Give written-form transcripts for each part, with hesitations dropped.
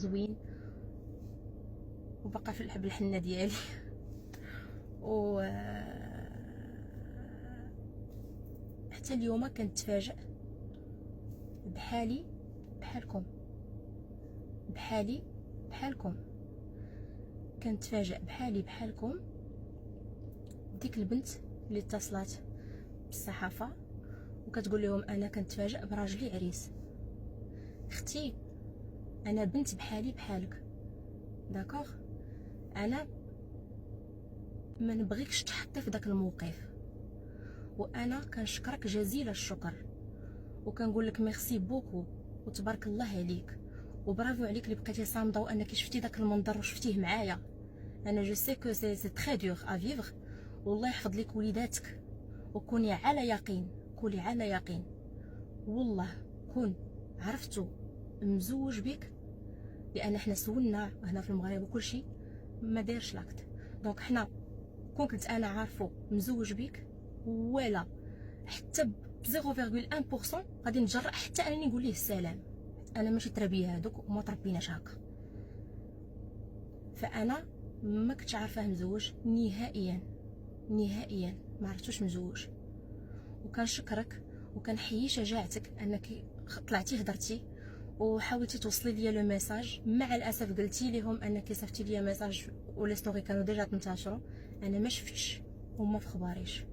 زوين وبقى في الحنه ديالي و حتى اليوم كنتفاجئ بحالي بحالكم، بحالكم كنتفاجئ بحالي بحالكم ديك البنت اللي اتصلات بالصحافه وكتقول لهم انا كنتفاجئ براجلي عريس. اختي انا بنت بحالي بحالك، داكوغ؟ انا ما نبغيكش تحطي في داك الموقف، وانا كنشكرك جزيل الشكر وكنقول لك ميرسي بوكو وتبارك الله عليك وبرافو عليك اللي بقيتي صامده وانك شفتي داك المنظر وشفتيه معايا. انا جو سي كو سي تري دور ا فيفر، والله يحفظ لك وليداتك وكوني على يقين، كوني على يقين والله كون عرفتو مزوج بك، لان حنا سولنا هنا في المغرب وكلشي ما دايرش لاكت. دونك حنا كون كنت انا عارفو مزوج بك ولا حتى ب 0.1% غادي نتجرأ حتى انني نقول ليه السلام. انا ماشي تربيه هذوك وما تربيناش هكا، فانا ما كنتش عارفاه مزوج نهائيا، نهائيا ما عرفتوش مزوج. وكنشكرك وكنحيي شجاعتك انك طلعتي هضرتي وحاولتي توصلي ليا لو ميساج. مع الاسف قلتي لهم انك صيفطتي ليا ميساج ولي ستوري كانوا ديجا تنتشروا، انا ما شفتش وما في خباريش.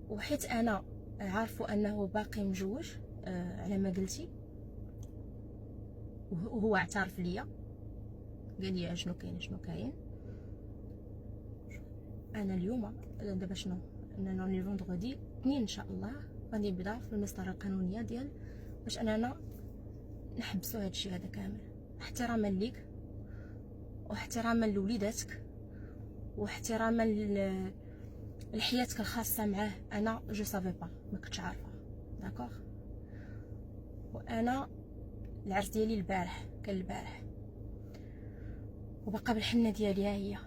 وحيت انا عارفوا انه باقي مجوج على ما قلتي وهو اعترف ليا قال لي شنو كاين شنو كاين. انا اليوم دابا شنو انا لي فوندغودي 2 ان شاء الله غادي نبدا في المسطره القانونيه ديال باش اننا نحبسوا هادشي هذا كامل، احتراما ليك واحتراما لوليداتك واحتراما لحياتك الخاصه معاه. انا جو سافي با، ما كنتش عارفه، داكوغ؟ وانا العرس ديالي البارح كان البارح وبقى بالحنه ديالي ها هي،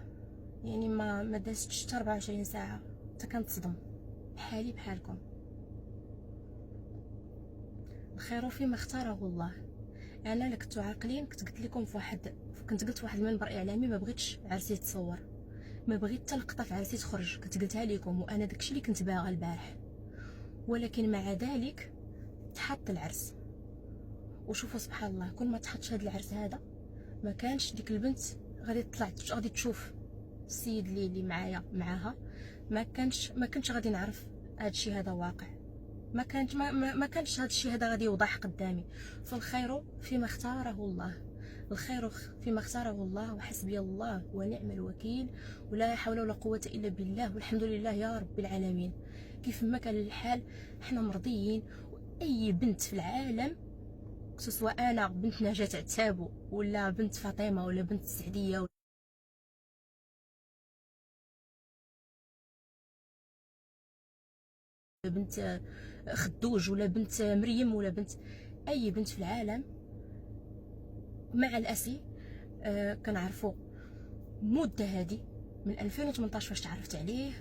يعني ما دازتش حتى 24 ساعه حتى كنتصدم بحالي بحالكم. الخير فيما اختاره الله. انا اللي كنتو عاقلين كنت قلت لكم كنت قلت واحد المنبر اعلامي ما بغيتش عرسي يتصور، ما بغيت حتى لقطه في عرسي تخرج، كنت قلتها لكم وانا داكشي اللي كنت باغا البارح. ولكن مع ذلك تحط العرس. وشوفوا سبحان الله، كل ما تحطش هذا العرس هذا ما كانش ديك البنت غادي تطلع غادي تشوف السيد اللي معاها، ما كنتش غادي نعرف هذا الشيء هذا واقع، ما كانش هذا الشيء هذا غادي يوضح قدامي. فالخير فيما اختاره الله، الخير فيما اختاره الله، وحسبي الله ونعم الوكيل ولا حول ولا قوة الا بالله والحمد لله يا رب العالمين. كيف ما كان الحال حنا مرضيين، واي بنت في العالم سواء انا بنت نجاة عتابو ولا بنت فاطمه ولا بنت سعديه ولا بنت خدوج ولا بنت مريم ولا بنت اي بنت في العالم مع الاسي كنعرفوا مده هذه من 2018 فاش تعرفت عليه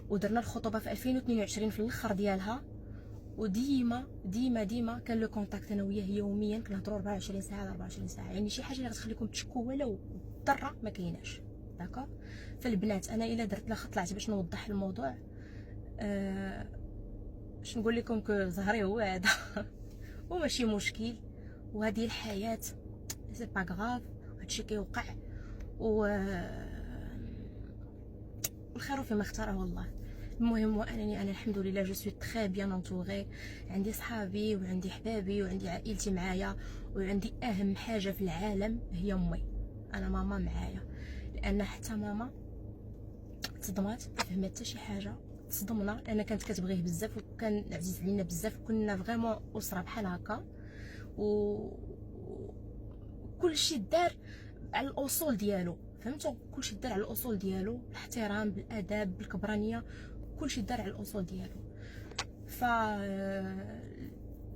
ودرنا الخطوبه في 2022 في الاخر ديالها، وديما ديما ديما كان لو كونتاكت انا وياه يوميا، كنهضروا 24 ساعه على 24 ساعه، يعني شي حاجه اللي غتخليكم تشكوا ولو ذره ما كايناش، داكوغ؟ فالبنات انا الا درت لا طلعت باش نوضح الموضوع باش نقول لكم كو زهري هو هذا وماشي مشكل، وهذه الحياه سي با غاف، هادشي كيوقع و الخير فيما اختاره الله. المهم وانني انا الحمد لله جو سوي تري بيان انطوري، عندي صحابي وعندي حبابي وعندي عائلتي معايا، وعندي اهم حاجه في العالم هي امي. انا ماما معايا، لان حتى ماما تصدمات، فهمت حتى شي حاجه، تصدمنا لان كانت كتبغيه بزاف وكان عزيز علينا بزاف، كنا فريمون اسره بحال هكا، و كلشي دار على الاصول ديالو، فهمتوا؟ كلشي دار على الاصول ديالو، الاحترام بالاداب بالكبرانيه، كلشي دار على الاصول ديالو. ف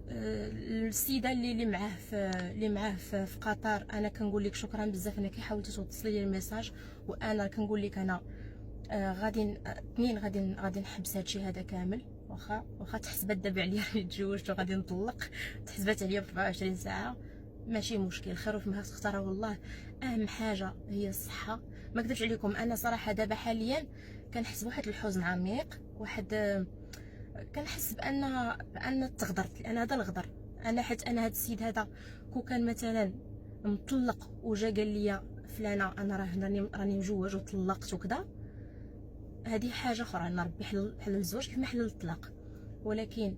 السيده اللي معاه في قطر، انا كنقول لك شكرا بزاف انك حاولتي توصلي لي الميساج، وانا كنقول لك انا غادي غادي نحبس هادشي هذا كامل، واخا تحسبات دابا عليا اللي تزوجت وغادي نطلق، تحسبات عليا ب 24 ساعه، ماشي مشكل، خير فيما تختاروا الله. اهم حاجه هي الصحه. ما كذبش عليكم، انا صراحه دابا حاليا كنحس بواحد الحزن عميق، كنحس بان تغدرت. انا هذا الغدر، انا حيت انا هذا السيد هذا كون كان مثلا مطلق وجا قال لي فلانه انا راني مجوج وطلقت وكذا، هذه حاجه اخرى. انا ربي حلل الزواج كيف ما حلل الطلاق، ولكن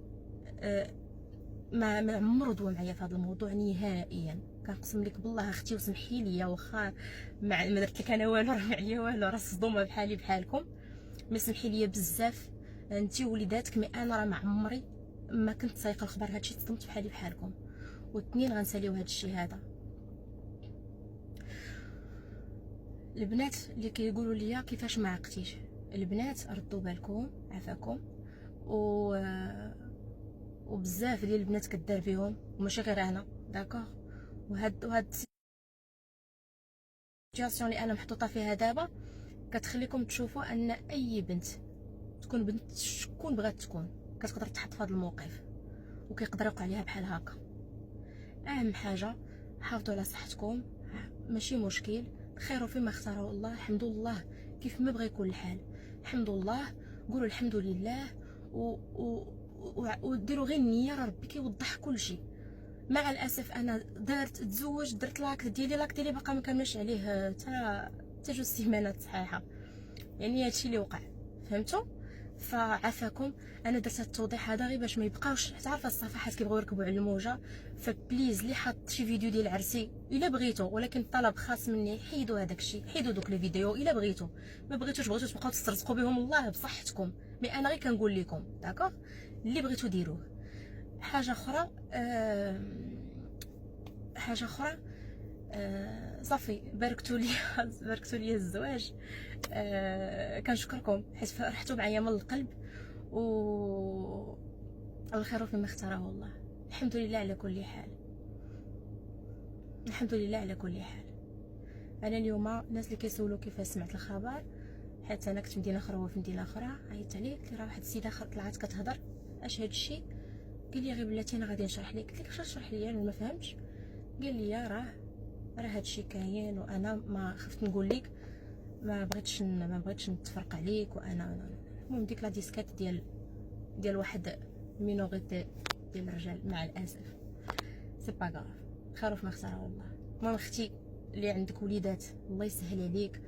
ما عمرو دوا معايا في هذا الموضوع نهائيا. كنقسم لك بالله اختي وسمحي لي، واخا ما درت لك انا والو، راه ما عليا والو، راه صدومه بحالي بحالكم. ما سمحي لي بزاف انت ووليداتك، مي انا راه ما عمري ما كنت سايقه الخبر هادشي، تصدمت بحالي بحالكم. واثنين غنساليو هادشي هذا. البنات اللي كيقولوا لي كيفاش ما عقتيش، البنات ردوا بالكم عافاكم، وبزاف ديال البنات كدار بهم، وماشي غير انا داكوغ. وهاد السيتوياسيون اللي انا محطوطه فيها دابا كتخليكم تشوفوا ان اي بنت تكون بنت شكون بغات تكون كتقدر تحط في هذا الموقف، وكيقدر يوقع عليها بحال هكا. اهم حاجه حافظوا على صحتكم، ماشي مشكل، خير فيما اختاره الله. الحمد لله كيف ما بغى يكون الحال، الحمد لله. قولوا الحمد لله وديروا غير النيه، راه ربي كيوضح كل شيء. مع الاسف انا درت لاك ديالي باقا ما كملش عليه حتى 2 سيمانات صحيحه، يعني هادشي اللي وقع، فهمتوا؟ فعافاكم. انا درت التوضيح هذا غير باش ما يبقاوش، تعرف الصفحات كيبغيو يركبوا على الموجه. فبليز اللي حط شي فيديو ديال عرسي الا بغيتو، ولكن الطلب خاص مني، حيدوا هذاك الشيء، حيدوا دوك لي فيديو الا بغيتو. ما بغيتو تبقاو تسترزقوا بهم، الله بصحتكم. مي انا غير كنقول لكم داكوغ، اللي بغيتو ديروه. حاجه اخرى صافي، باركتوا لي الزواج. كنشكركم حيت فرحتوا معايا من القلب، الخير فيما اختاره الله. الحمد لله على كل حال، الحمد لله على كل حال. انا اليوم الناس اللي كيسولوا كيفاش سمعت الخبر، حيت انا كنت في مدينه اخرى وهو في مدينه اخرى، عيطت عليه قلت له راه واحد السيده طلعت كتهضر اش هاد الشيء. قال لي غير بلاتي انا غادي نشرح لك. قلت لك اش تشرح لي انا ما فهمتش. قال لي راه هادشي كاين، وانا ما خفت نقول لك، ما بغيتش نتفرق عليك. وانا المهم ديك لا ديسكات ديال واحد مينوريتي ديال الرجال، مع الاسف سي با غاف، خير فيما اختاره الله. المهم اختي اللي عندك وليدات الله يسهل عليك،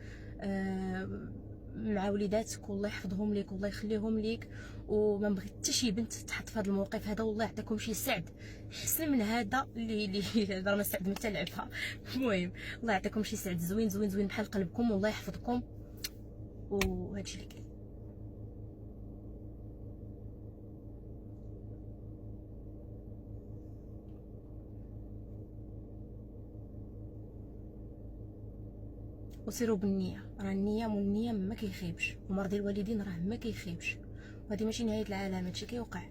مع وليداتك والله يحفظهم ليك والله يخليهم ليك. وما بغيت حتى شي بنت تحط في هذا الموقف هذا، والله يعطيكم شي سعد حسن من هذا اللي راه ما سعد متى لعبها. المهم الله يعطيكم شي سعد زوين زوين زوين بحال قلبكم، والله يحفظكم. وهادشي اللي كاين. وسيروا بالنيه، راه النيه والنيه ما كيخيبش، ومرضي الوالدين راه ما كيخيبش، وهذه ماشي نهايه العالم، هادشي كيوقع،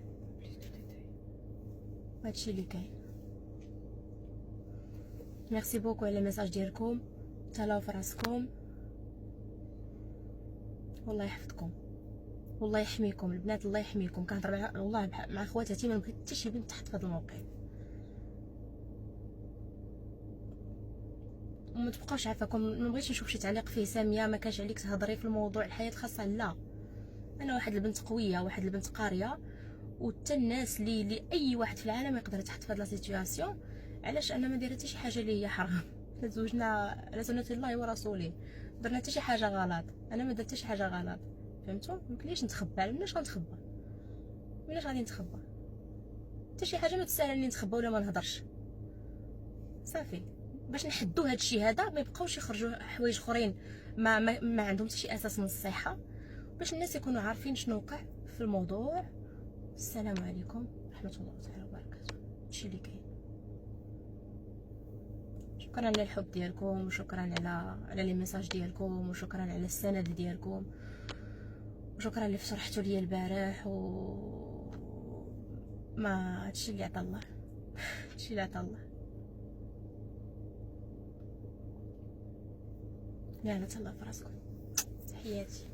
هادشي اللي كاين. ميرسي بوكو على الميساج ديالكم، تهلاو في راسكم، والله يحفظكم والله يحميكم. البنات الله يحميكم. كنهضر والله مع خواتاتي، ما بغيت حتى شي بنت تحط في هذا الموقف. وما تبقاوش عافاكم، ما بغيتش نشوف شي تعليق فيه ساميه ما كانش عليك تهضري في الموضوع الحياه الخاصه. لا، انا واحد البنت قويه، واحد البنت قاريه، وحتى الناس اللي اي واحد في العالم يقدر يتحط في هاد لا سيتوياسيون. علاش انا ما دايره حتى شي حاجه اللي هي حرام، تزوجنا على سنه الله ورسوله، درنا حتى شي حاجه غلط، انا ما درت حتى شي حاجه غلط، فهمتوا؟ مكليش نتخبى. علاش غنتخبى؟ علاش غادي نتخبى؟ حتى شي حاجه ما تستاهل اني نتخبى ولا ما نهضرش. صافي، باش نحدوا هاد الشيء هذا، ما يبقاوش يخرجوا حوايج اخرين ما عندهم حتى شي اساس من الصحه، باش الناس يكونوا عارفين شنو وقع في الموضوع. السلام عليكم ورحمه الله تعالى وبركاته. هادشي اللي كاين. شكرا على الحب ديالكم، وشكرا على لي ميساج ديالكم، وشكرا على السند ديالكم، وشكرا اللي شرحتوا لي البارح. ما هادشي اللي عطا الله، هادشي اللي عطا الله. يلا تهلاو في راسكم، تحياتي.